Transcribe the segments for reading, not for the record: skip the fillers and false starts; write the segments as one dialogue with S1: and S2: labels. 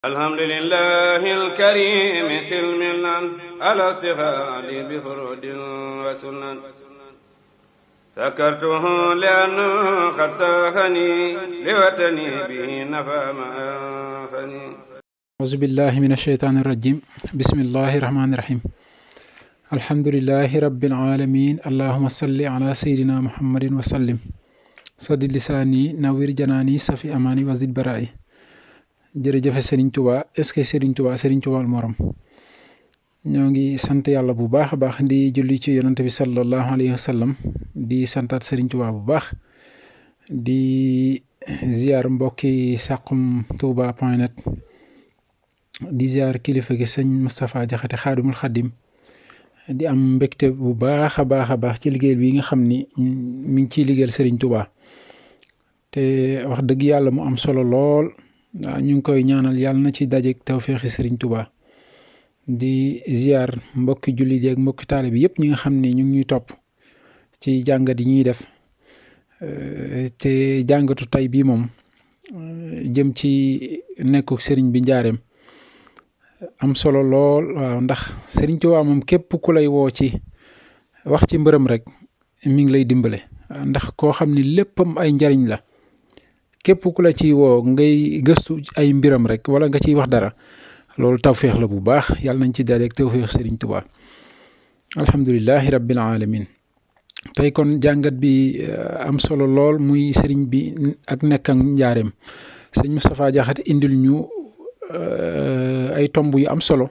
S1: alhamdulillahi alkarimi silmilan ala sihadi bi furudin wa sunan sakartuhu lianna qad sahani liwatani bihi nafa ma anfani
S2: auzu billahi min asheytaani irrajim bismillahi rahmaani rahim alhamdulilahi rabbil alamin allahuma salli ala seydina muhammadin wa sallim saddi lisaani nawir janaani safi amaani wazid baraay jërëjëfe Serigne Touba est-ce que Serigne Touba al morom ñoo ngi sant yàlla bu baax a baax di julli ci yonante bi sallallahu alayhi wa sallam di santaat Serigne Touba bu baax di ziar mbokki Saxum Touba.net di ziar kilifa gi sëñ Moustapha Jaxate xaadimul xaddim di am mbégte bu baax a baax ci liggéey bi nga xam ni mi ngi ciy liggéeyal Serigne Touba te wax dëgg yàlla mu am solo lool waaw ñu ngi koy ñaanal yàlla na ci dajeek tawféexi Serigne Touba di ziar mbokki jullit yi ak mbokki taalibe bi yëpp ñi nga xam ne ñu ngi ñuy topp ci jàngat yi ñuy def te jàngatu tey bii moom jëm ci nekku Serigne bi njaareem am solo lool waaw ndax Serigne Touba moom képp ku lay woo ci wax ci mbërëm rek mi ngi lay dimbale ndax koo xam ni léppam ay njariñ la képp ku la ciy woo ngay gëstu ay mbiram rek wala nga ciy wax dara loolu tawféex la bu baax yàlla nañ ci dajeek tawféex Serigne Touba alhamdulilahi rabbil alamin tey kon jàngat bi am solo lool muy Serigne bi ak nekkam njaareem sëñ Moustapha Jaxate indil ñu ay tomb yu am solo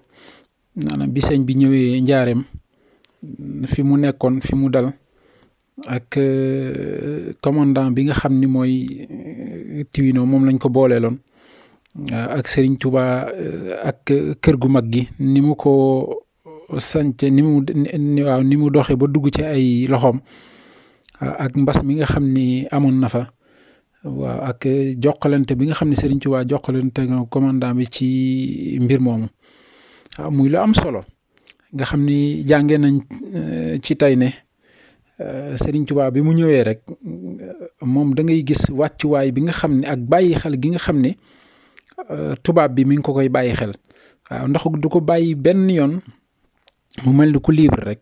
S2: maanaam bi sëñ bi ñëwee njaareem fi mu nekkoon fi mu dal ak commandant bi nga xam ni mooy Tiwino moom lañ ko booleeloon ak Serigne Touba ak kër gu mag gi ni mu ko sance ni mu doxe ba dugg ci ay loxoom ak mbas mi nga xam ni amoon na fa waaw ak jokkalante bi nga xam ne Serigne Touba jokkalante nga commandant bi ci mbir moomu waaw muy lu am solo nga xam ni jànge nañ ci tey ne Serigne Touba bi mu ñëwee rek moom da ngay gis wàccuwaay bi nga xam ne ak bàyyi xel gi nga xam ne tubaab bi mi ngi ko koy bàyyi xel waaw ndax du ko bàyyi benn yoon mu mel ni ku libre rek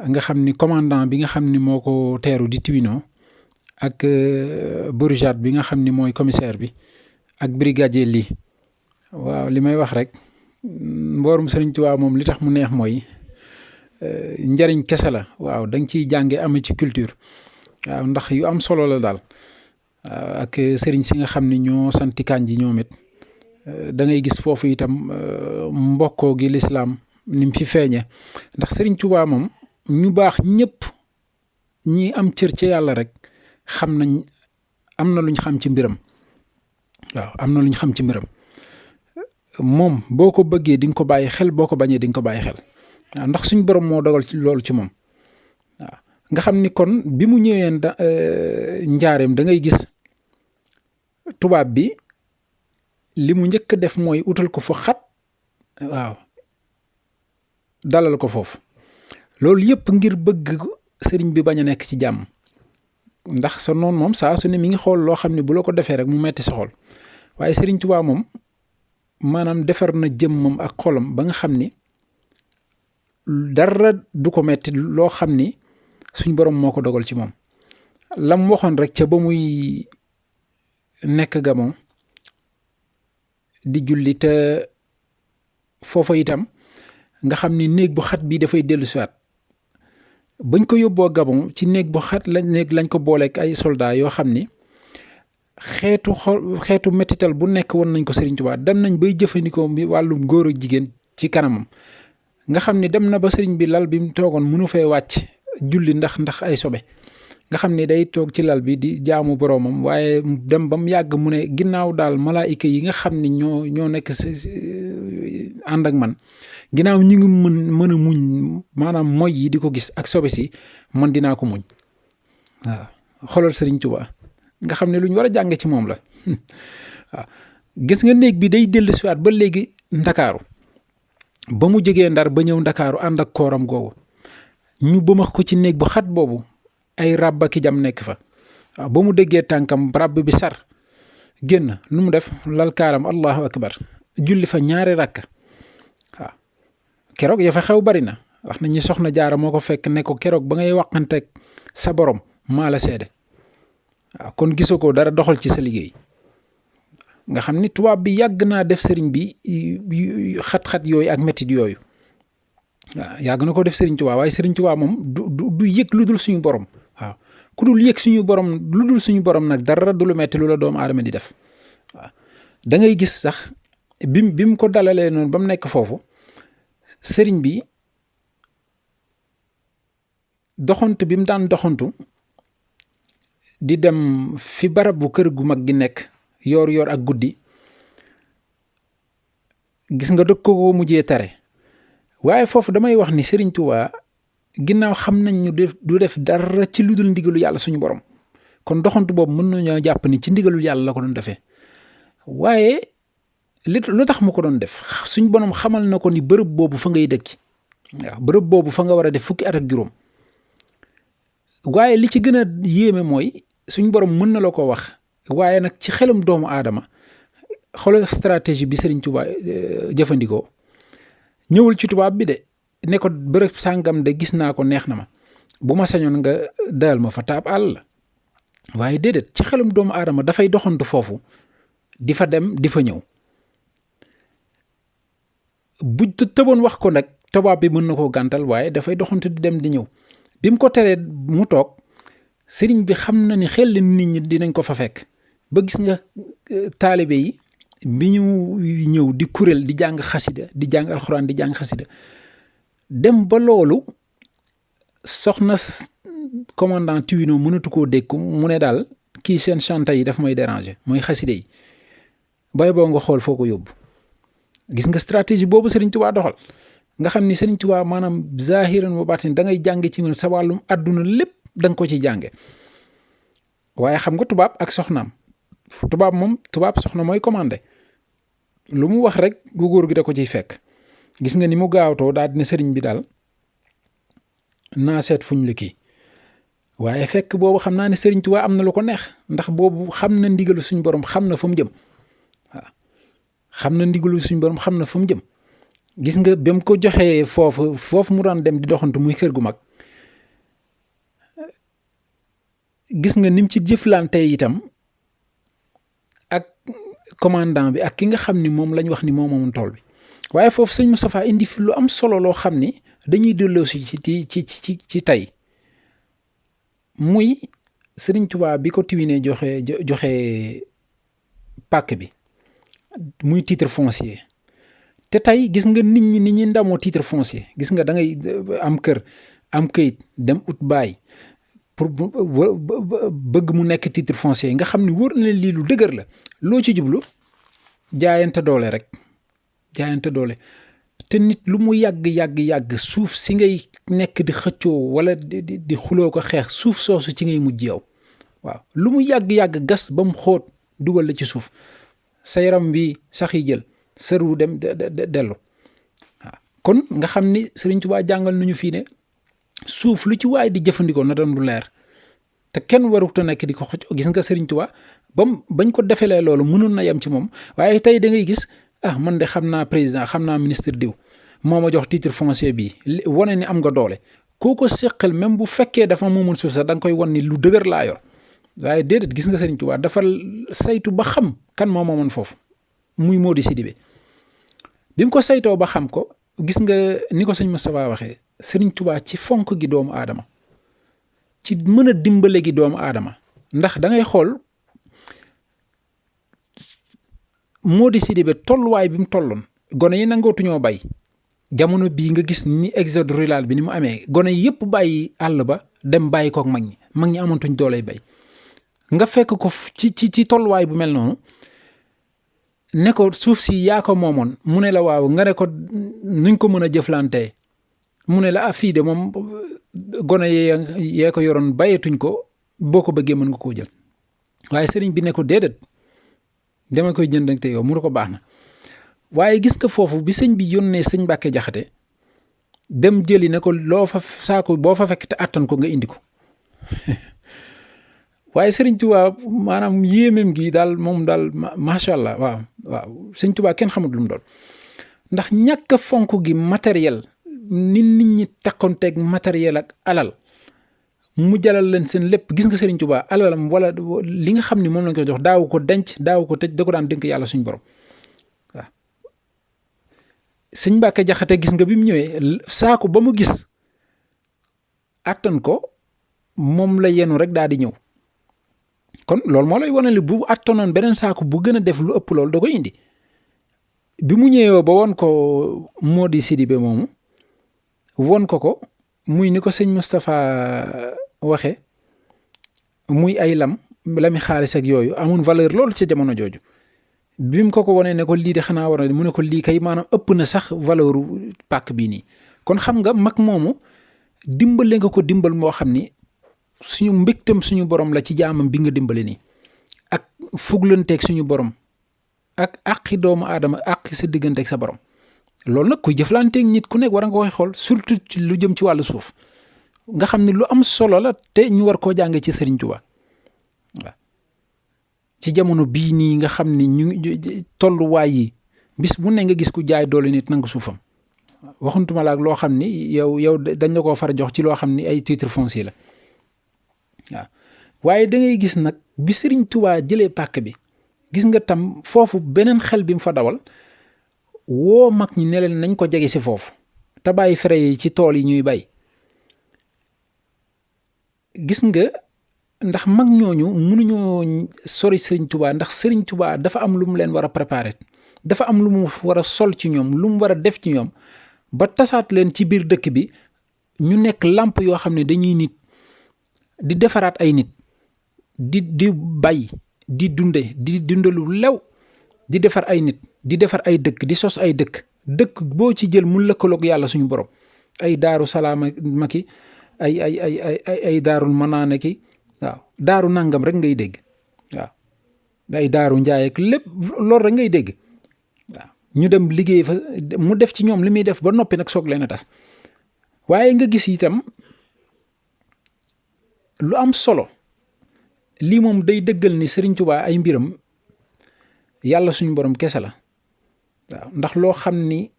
S2: nga xam ni commandant bi nga xam ni moo ko teeru di Tiwino ak bourgade bi nga xam ni mooy commissaire bi ak brigadier lii waaw li may wax rek mboorum Serigne Touba moom li tax mu neex mooy njariñ kese la waaw da nga ciy jànge am ci culture waaw ndax yu am solo la daal ak sëriñ si nga xam ni ñoo santi Kànji ñoom it da ngay gis foofu itam mbokkoo gi lislaam ni mu fi feeñe ndax Serigne Touba moom ñu baax ñëpp ñi am cër ci yàlla rek xam nañ am na lu ñu xam ci mbiram waaw am na lu ñu xam ci mbiram moom boo ko bëggee di nga ko bàyyi xel boo ko bañee di nga ko bàyyi xel waaw ndax suñ borom moo dogal ci loolu ci moom waaw nga xam ni kon bi mu ñëwee njaareem da ngay gis tubaab bi li mu njëkk a def mooy utal ko fa xat waaw dalal ko foofu loolu yëpp ngir bëgg sëriñ bi bañ a nekk ci jàmm ndax sa noonu moom saa su ne mi ngi xool loo xam ne bu la ko defee rek mu metti sa xol waaye Serigne Touba moom maanaam defar na jëmmam ak xolam ba nga xam ni dara du ko metti loo xam ni suñ borom moo ko dogal ci moom lam waxoon rek ca ba muy nekk Gabon di julli te foofa itam nga xam ni néeg bu xat bi dafay dellu siwaat bañ ko yóbboo Gabon ci néeg bu xat lañ ko booleek ay soldats yoo xam ni xeetu mettital bu nekk woon nañ ko Serigne Touba dem nañ bay jëfandikoo bi wàllum góor ak jigéen ci kanamam nga xam ni dem na ba Serigne bi lal bi mu toogoon mënu fee wàcc julli ndax ay sobe nga xam ni day toog ci lal bi di jaamu boroomam waaye dem ba mu yàgg mu ne ginnaaw daal malaayika yi nga xam ni ñoo nekk ànd ak man ginnaaw ñu ngi mën a muñ maanaam moy yi di ko gis ak sobe si man dinaa ko muñ waaw xoolal Serigne Touba nga xam ne lu ñu war a jànge ci moom la waaw gis nga néeg bi day dellu siwaat ba léegi ndakaaru ba mu jógee Ndar ba ñëw ndakaaru ànd ak kooram googu ñu bëmax ko ci néeg bu xat boobu ay ràbba ki jam nekk fa waaw ba mu déggee tànkam ràbb bi sar génn nu mu def lal kaaram allahu akbar julli fa ñaari rakka waaw keroog ya fa xew bari na wax nañu soxna jaara moo ko fekk ne ko keroog ba ngay waxanteeg sa borom maa la seede waaw kon gisoo ko dara doxal ci sa liggéey nga xam ni tubaab bi yàgg naa def sëriñ bi xat-xat yooyu ak métit yooyu waaw yàgg na ko def sëriñ Tuubaa waaye sëriñ Tuubaa moom du yëg lu dul suñu borom waaw ku dul yëg suñu borom lu dul suñu borom nag dara du lu metti lu la doomu aadama di def waaw da ngay gis sax bi mu ko dalalee noonu ba mu nekk foofu sëriñ bi doxantu bi mu daan doxantu di dem fi barab bu kër gu mag gi nekk yoor ak guddi gis nga dëkk ko mujjee tare waaye foofu damay wax ni Sëriñ Tuubaa ginnaaw xam nañ ñu du def dara ci lu dul ndigalu yàlla suñu borom kon doxantu boobu mën nañoo jàpp ni ci ndigalul yàlla la ko doon defee waaye lu tax mu ko doon def suñu borom xamal na ko ni bërëb boobu fa ngay dëkki waaw bërëb boobu fa nga war a def fukki at ak juróom waaye li ci gën a yéeme mooy suñu borom mën na la ko wax waaye nag ci xelum doomu aadama xoolal stratégie bi Sëriñ Tuubaa jëfandikoo ñëwul ci tubaab bi de ne ko bërëb sàngam de gis naa ko neex na ma bu ma sañoon nga dayal ma fa taab àll la waaye déedéet ci xelum doomu aadama dafay doxantu foofu di fa dem di fa ñëw bu tëboon wax ko nag tubaab bi mën na koo gàntal waaye dafay doxantu di dem di ñëw bi mu ko teree mu toog sëriñ bi xam na ni xel nit ñi dinañ ko fa fekk ba gis nga taalibe yi bi ñu ñëw di kuréel di jàng xasida di jàng alxuraan di jàng xasida dem ba loolu soxna commandant Tuwino mënatu koo dékku mu ne daal kii seen chanta yi daf may déranger mooy xasida yi bay boo nga xool foo ko yóbbu gis nga stratégie boobu Sëriñ Tuubaa doxal nga xam ni Sëriñ Tuubaa maanaam zahiran wa baatin da ngay jàng ci sa wàllum àdduna lépp da nga ko ci jànge waaye xam nga tubaab ak soxnaam tubaab soxna mooy commandé lu mu wax rek gu góor gi da ko ciy fekk gis nga ni mu gaawtoo daal dina sëriñ bi daal naa seet fuñ la kii waaye fekk boobu xam naa ne Sëriñ Tuubaa am na lu ko neex ndax boobu xam na ndigalu suñ borom xam na fa mu jëm waaw xam na ndigalu suñ borom xam na fa mu jëm gis nga ba mu ko joxee foofu mu daan dem di doxantu muy kër gu mag gis nga nim ci jëflante itam ak commandant bi ak ki nga xam ni moom lañ wax ni moom moomoon tool bi waaye foofu sëñ Moustapha indi fi lu am solo loo xam ni dañuy delloo si ci tey muy Sëriñ Tuubaa bi ko Tuwine joxe pàkk bi muy titre foncier te tey gis nga nit ñi ni ñuy ndamoo titre foncier gis nga da ngay am kër am këyit dem ut baay pour bëgg mu nekk titre foncier nga xam ni wóor na lii lu dëgër la loo ci jublu jaayante doole rek jaayante doole te nit lu mu yàgg suuf si ngay nekk di xëccoo wala di xuloo ko xeex suuf soosu ci ngay mujj yow waaw lu mu yàgg gas ba mu xóot dugal la ci suuf sa yaram bi sax yi jël sëru dem dellu waaw kon nga xam ni Sëriñ Tuubaa jàngal nañu fii ne suuf lu ci waay di jëfandikoo na doon lu leer te kenn warut a nekk di ko xëccoo gis nga Sëriñ Tuubaa bañ ko defelee loolu mënoon na yem ci moom waaye tey da ngay gis man de xam naa président xam naa ministre diw moo ma jox titre foncier bi wane ni am nga doole koo ko séqal même bu fekkee dafa moomul suuf sax da nga koy wan ni lu dëgër laa yor waaye déedéet gis nga Sëriñ Tuubaa dafa saytu ba xam kan moo moomoon foofu muy Mody Sidibé bi mu ko saytoo ba xam ko gis nga ni ko sëñ Moustapha waxee Sëriñ Tuubaa ci fonk gi doomu aadama ci mën a dimbale gi doomu aadama ndax da ngay xool Mody Sidibé tolluwaay bi mu tolloon gone yi nangootuñoo bay jamono bii nga gis ni exode rural bi ni mu amee gone yi yëpp bàyyi àll ba dem bàyyi kook mag ñi amantuñ dooley bay nga fekk ko ci tolluwaay bu mel noonu ne ko suuf si yaa ko moomoon mu ne la waaw nga ne ko nuñ ko mën a jëflantee mu ne la fii de moom gone yee ko yoroon bayeetuñ ko boo ko bëggee mën nga koo jël waaye sëriñ bi ne ko déedéet dama koy jënd te yow mu ne ko baax na waaye gis nga foofu bi sëñ bi yónnee sëñ Mbàkke Jaxate dem jëli ne ko loo fa saako boo fa fekk te àttan ko nga indi ko waaye sëriñ Tuubaa maanaam yéemeem gi daal moom daal macha allah waaw sëriñ Tuubaa kenn xamut lu mu doon ndax ñàkk a fonk gi matériel nit ñi takkonteeg matériel ak alal mu jalal leen seen lépp gis nga sëriñ Tuubaa alalam wala li nga xam ni moom lañ ko jox daawu ko denc daawu ko tëj da ko daan dénk yàlla suñu borom waaw sëñ Mbàkke Jaxate gis nga bi mu ñëwee saako ba mu gis attan ko moom la yenu rek daal di ñëw kon loolu moo lay wane li bu attanoon beneen saako bu gën a def lu ëpp loolu da koy indi bi mu ñëwee ba won ko Mody Sidibé moomu won ko muy ni ko sëñ Moustapha waxe muy ay lami xaalis ak yooyu amul valeur loolu ca jamono jooju bi mu ko wonee ne ko lii de xanaa war na mu ne ko lii kay maanaam ëpp na sax valeuru pàkk bii nii kon xam nga mag moomu dimbale nga ko dimbal moo xam ni suñu mbégtam suñu borom la ci jaamam bi nga dimbale nii ak fuglanteeg suñu borom ak àqi doomu aadama àqi sa digganteeg sa borom loolu nag kuy jëflanteeg nit ku nekk war nga koy xool surtout ci lu jëm ci wàllu suuf nga xam ne lu am solo la te ñu war koo jànge ci Sëriñ Tuubaa waaw ci jamono bii nii nga xam ni ñu tolluwaay yi bis bu ne nga gis ku jaay doole nit nangu suufam waxuntuma la ak loo xam ni yow dañ la koo far jox ci loo xam ni ay titre foncier la waaw waaye da ngay gis nag bi Sëriñ Tuubaa jëlee pàkk bi gis nga tam foofu beneen xel bi mu fa dawal woo mag ñi ne leen nañ ko jege si foofu te bàyyi fere yi ci tool yi ñuy bay gis nga ndax mag ñooñu mënuñoo sori Sëriñ Tuubaa ndax Sëriñ Tuubaa dafa am lu mu leen war a préparer dafa am lu mu war a sol ci ñoom lu mu war a def ci ñoom ba tasaat leen ci biir dëkk bi ñu nekk làmp yoo xam ne dañuy nit di defaraat ay nit di bay di dundalu lew di defar ay nit di defar ay dëkk di sos ay dëkk boo ci jël mu lëkkaloog yàlla suñu borom ay daaru salaama maki ay daarul manaane ki waaw daaru nangam rek ngay dégg waaw ay daaru njaay ak lépp loolu rek ngay dégg waaw ñu dem liggéey fa mu def ci ñoom li muy def ba noppi nag soog leen a tas waaye nga gis itam lu am solo lii moom day dëggal ni Sëriñ Tuubaa ay mbiram yàlla suñu borom kese la waaw ndax loo xam ni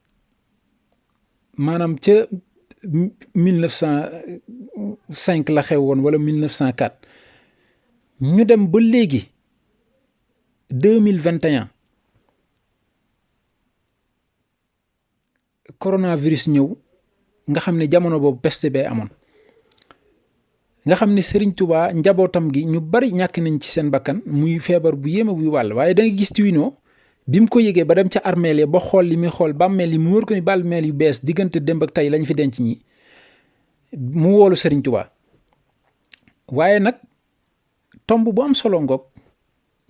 S2: maanaam ca 1905 la xew woon wala 1904 ñu dem ba léegi 2021 coronavirus ñëw nga xam ne jamono boobu peste bee amoon nga xam ne Sëriñ Tuubaa njabootam gi ñu bari ñàkk nañ ci seen bakkan muy feebar bu yéeme buy wàll waaye da nga gis Tiwino bi mu ko yëgee ba dem ca armeel ya ba xool li muy xool bàmmeel yi mu wër ko ni bàmmeel yu bees diggante démb ak tey lañ fi denc ñi mu woolu Sëriñ Tuubaa waaye nag tomb bu am solo ngoog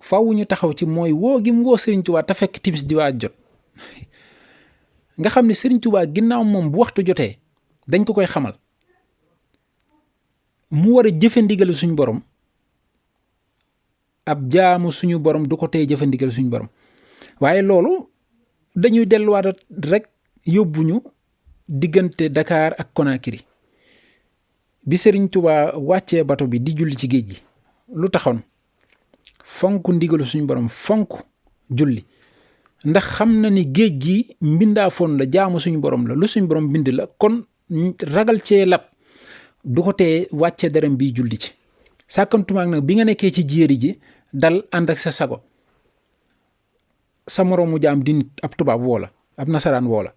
S2: faaw ñu taxaw ci mooy woo gi mu woo Sëriñ Tuubaa te fekk timis di waaj jot nga xam ne Sëriñ Tuubaa ginnaaw moom bu waxtu jotee dañ ko koy xamal mu war a jëfe ndigal suñu borom ab jaamu suñu borom du ko tey jëfe ndigal suñu borom waaye loolu dañuy delluwaat rek yóbbuñu diggante Dakar ak Conakry bi Sëriñ Tuubaa wàccee bato bi di julli ci géej gi lu taxoon fonk ndigalu suñu borom fonk julli ndax xam na ni géej gi mbindaafoon la jaamu suñu borom la lu suñu borom bind la kon ragal cee lab du ko tee wàcce derem bi julli ci sàkkantumaak nag bi nga nekkee ci jéeri ji dal ànd ak sa sago sa moroomu jaam di nit ab tubaab woo la ab nasaraan woo la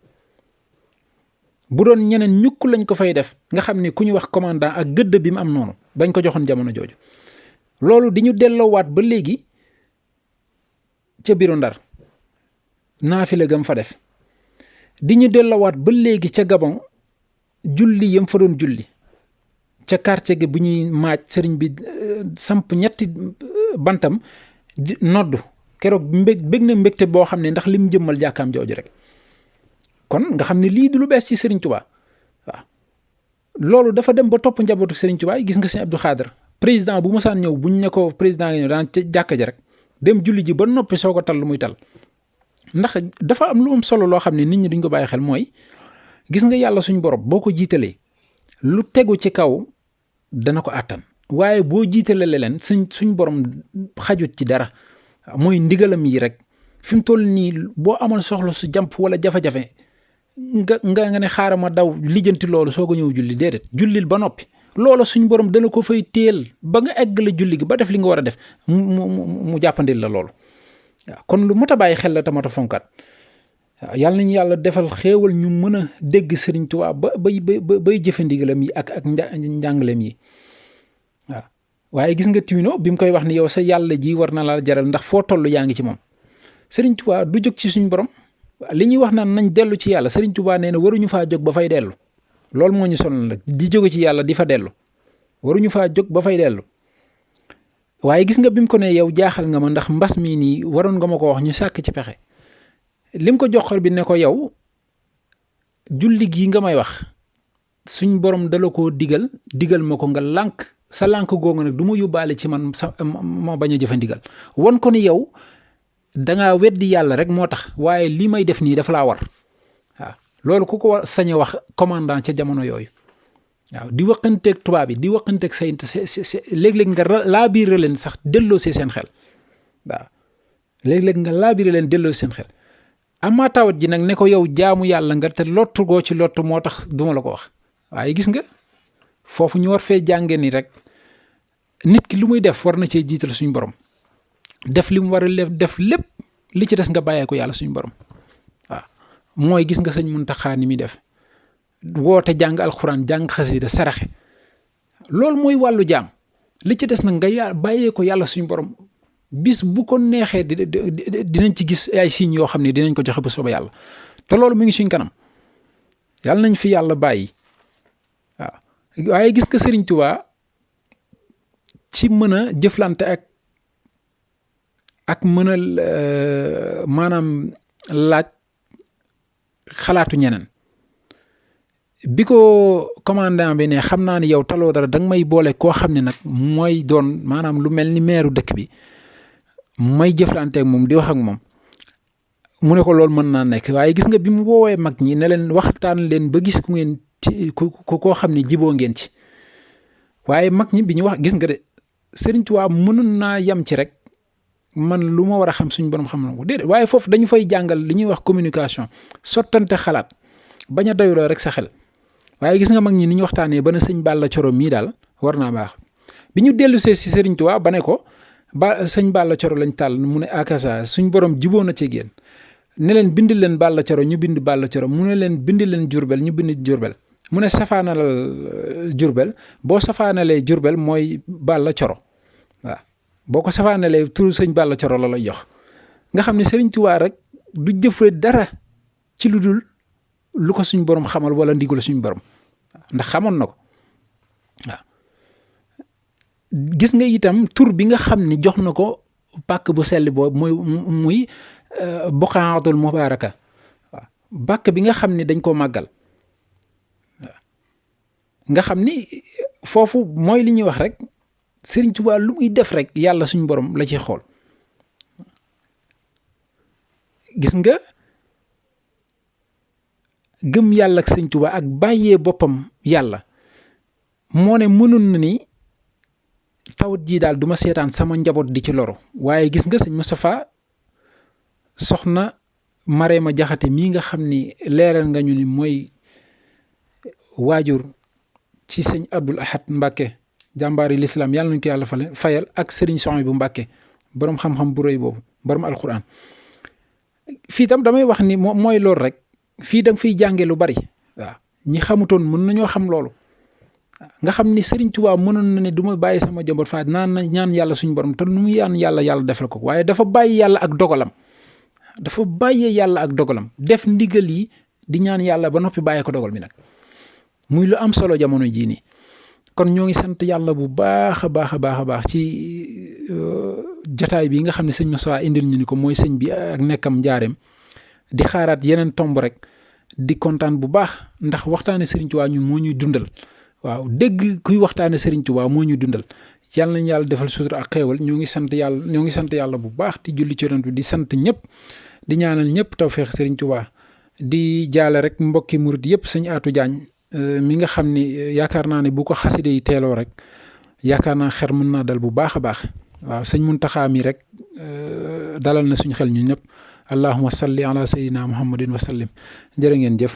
S2: bu doon ñeneen ñukk lañ ko fay def nga xam ne ku ñu wax commandant ak gëdd bi mu am noonu bañ ko joxoon jamono jooju loolu di ñu delloowaat ba léegi ca biiru Ndar naafila gam fa def di ñu delloowaat ba léegi ca Gabon julli yam fa doon julli ca quartier gi bu ñuy maaj sëriñ bi samp ñetti bantam di noddu keroog bég na mbégte boo xam ne ndax lim jëmmal jàkkaam jooju rek kon nga xam ne lii du lu bees ci Sëriñ Tuubaa waaw loolu dafa dem ba topp njabootu Sëriñ Tuubaa gis nga Sëriñ Abdou Khadre président bu mosaan ñëw buñ ne ko président nga ñëw daan ca jàkka ja rek dem julli ji ba noppi soo ko tal lu muy tal ndax dafa am lu am solo loo xam ne nit ñi duñ ko bàyyi xel mooy gis nga yàlla suñu borom boo ko jiitalee lu tegu ci kaw dana ko àttan waaye boo jiitale leen suñ borom xajut ci dara mooy ndigalam yi rek fi mu toll nii boo amoon soxla su jàmp wala jafe-jafe nga ne xaaral ma daw lijjanti loolu soo ko ñëw julli déedéet jullil ba noppi loola suñ borom dana ko fay téel ba nga egg la julli gi ba def li nga war a def mu jàppandil la loolu waaw kon lu mot a bàyyi xel la tamata fonkat waaw yàlla nañu yàlla defal xéewal ñu mën a dégg Sëriñ Tuubaa bay jëfe ndigalam yi ak njàngaleem yi waaw waaye gis nga tiwino bi mu koy wax ni yow sa yàlla ji war na la jaral ndax foo toll yaa ngi ci moom Sëriñ Tuubaa du jóg ci suñ borom li ñuy wax naan nañ dellu ci yàlla Sëriñ Tuubaa nee na waruñu faa jóg ba fay dellu loolu moo ñu sonal nag di jóge ci yàlla di fa dellu waruñu faa jóg ba fay dellu waaye gis nga bi mu ko ne yow jaaxal nga ma ndax mbas mii nii waroon nga ma ko wax ñu sàkk ci pexe lim ko joxal bi ne ko yow julli gi nga may wax suñ borom dala koo digal ma ko nga lànk sa lànk googu nag du ma yóbbaale ci man ma bañ a jëfandigal won ko ni yow dangaa weddi yàlla rek moo tax waaye li may def nii dafa laa war waaw loolu ku ko sañ a wax commandant ca jamono yooyu waaw di waxanteeg tubaab yi di waxanteeg say léeg-léeg nga laabiire leen sax delloo see seen xel waaw léeg-léeg nga laabiire leen delloo seen xel amaa tawat ji nag ne ko yow jaamu yàlla nga te lottu goo ci lottu moo tax duma la ko wax waaye gis nga foofu ñu war fee jànge ni rek nit ki lu muy def war na cee jiital suñu borom def li mu war a def lépp li ci des nga bàyyee ko yàlla suñu borom waaw mooy gis nga sëñ Muntaxa ni muy def woote jàng alxuraan jàng xasida saraxe loolu mooy wàllu jaam li ci des nag nga bàyyee ko yàlla suñu borom bis bu ko neexee dinañ ci gis ay signes yoo xam ne dinañ ko joxe bu soobee yàlla te loolu mu ngi suñ kanam yàlla nañ fi yàlla bàyyi waaw waaye gis nga Sëriñ Tuubaa ci mën a jëflante ak mën a maanaam laaj xalaatu ñeneen bi ko commandant bi ne xam naa ne yow taloo dara danga may boole koo xam ne nag mooy doon maanaam lu mel ni meeru dëkk bi may jëflante ak moom di wax ak moom mu ne ko loolu mën naa nekk waaye gis nga bi mu woowee mag ñi ne leen waxtaan leen ba gis ku ngeen koo xam ne jiboo ngeen ci waaye mag ñi bi ñu wax gis nga de Sëriñ Tuubaa mënoon naa yem ci rek man lu ma war a xam suñu borom xam na ko déedéet waaye foofu dañu fay jàngal li ñuy wax communication sottante xalaat bañ a doyloo rek sa xel waaye gis nga mag ñi ni ñu waxtaanee ba ne sëñ Balla Coro mii daal war naa baax bi ñu dellu see si Sëriñ Tuubaa ba ne ko sëñ Balla Coro lañ tàll mu ne akasa suñ borom jiboo na ci génn ne leen bind leen Balla Coro ñu bind Balla Coro mu ne leen bind leen Jurbel ñu bind Jurbel mu ne safaanalal Jurbel boo safaanalee Jurbel mooy Balla Coro waaw boo ko safaanalee turu sëñ Balla Coro la lay jox nga xam ne Sëriñ Tuubaa rek du jëfee dara ci lu dul lu ko suñ borom xamal wala ndigal suñ borom ndax xamoon na ko waaw gis nga itam tur bi nga xam ne jox na ko bàkk bu sell boobu muy Buqaatul Mubaaraka waaw bàkk bi nga xam ne dañ koo màggal waaw nga xam ni foofu mooy li ñuy wax rek Sëriñ Tuubaa lu muy def rek yàlla suñ borom la ci xool gis nga gëm yàlla ak Sëriñ Tuubaa ak bàyyee boppam yàlla moo ne mënoon na ni tawat jii daal duma seetaan sama njaboot di ci loru waaye gis nga sëñ Moustapha soxna Marema Jaxate mii nga xam ni leeral nga ñu ni mooy waajur ci sëñ Abdul Ahad Mbàkke jàmbaari lislaam yàlla nañu ko yàlla fayal ak sëriñ Soxna bu Mbàkke boroom xam-xam bu rëy boobu boroom alxuraan fii tam damay wax ni mooy loolu rek fii da nga fiy jànge lu bari waaw ñi xamutoon mën nañoo xam loolu nga xam ni Sëriñ Tuubaa mënoon na ne du ma bàyyi sama jëmbat fa naan na ñaan yàlla suñu borom te nu mu yaan yàlla defal ko waaye dafa bàyyi yàlla ak dogalam dafa bàyyee yàlla ak dogalam def ndigal yi di ñaan yàlla ba noppi bàyyee ko dogal mi nag muy lu am solo jamono jii nii kon ñoo ngi sant yàlla bu baax a baax ci jotaay bi nga xam ne sëñ Moussa indil ñu ni ko mooy sëñ bi ak nekkam njaareem di xaaraat yeneen tomb rek di kontaan bu baax ndax waxtaane Sëriñ Tuubaa ñun moo ñuy dundal waaw dégg kuy waxtaane Sëriñ Tuubaa moo ñuy dundal yàlla nañu yàlla defal sutura ak xéewal ñoo ngi sant yàlla bu baax di julli ci Yonent bi di sant ñëpp di ñaanal ñëpp tawfeex Sëriñ Tuubaa di jaale rek mbokki murid yëpp sëñ Aatu Jaañ mi nga xam ni yaakaar naa ne bu ko xaside yi teeloo rek yaakaar naa xer mën naa dal bu baax a baax waaw sëñ Muntaxa mi rek dalal na suñu xel ñun ñëpp allahumma salli ala sayyidina muhammadin wa sallim jërë ngeen jëf.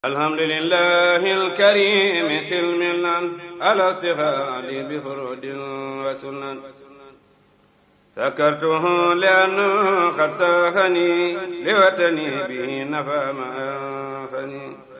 S1: alhamdulillahi alkarim silmilan ala sihadi bi furudin wa sunan sakartuhu liannu qad sahani liwatani bihi nafa ma anfani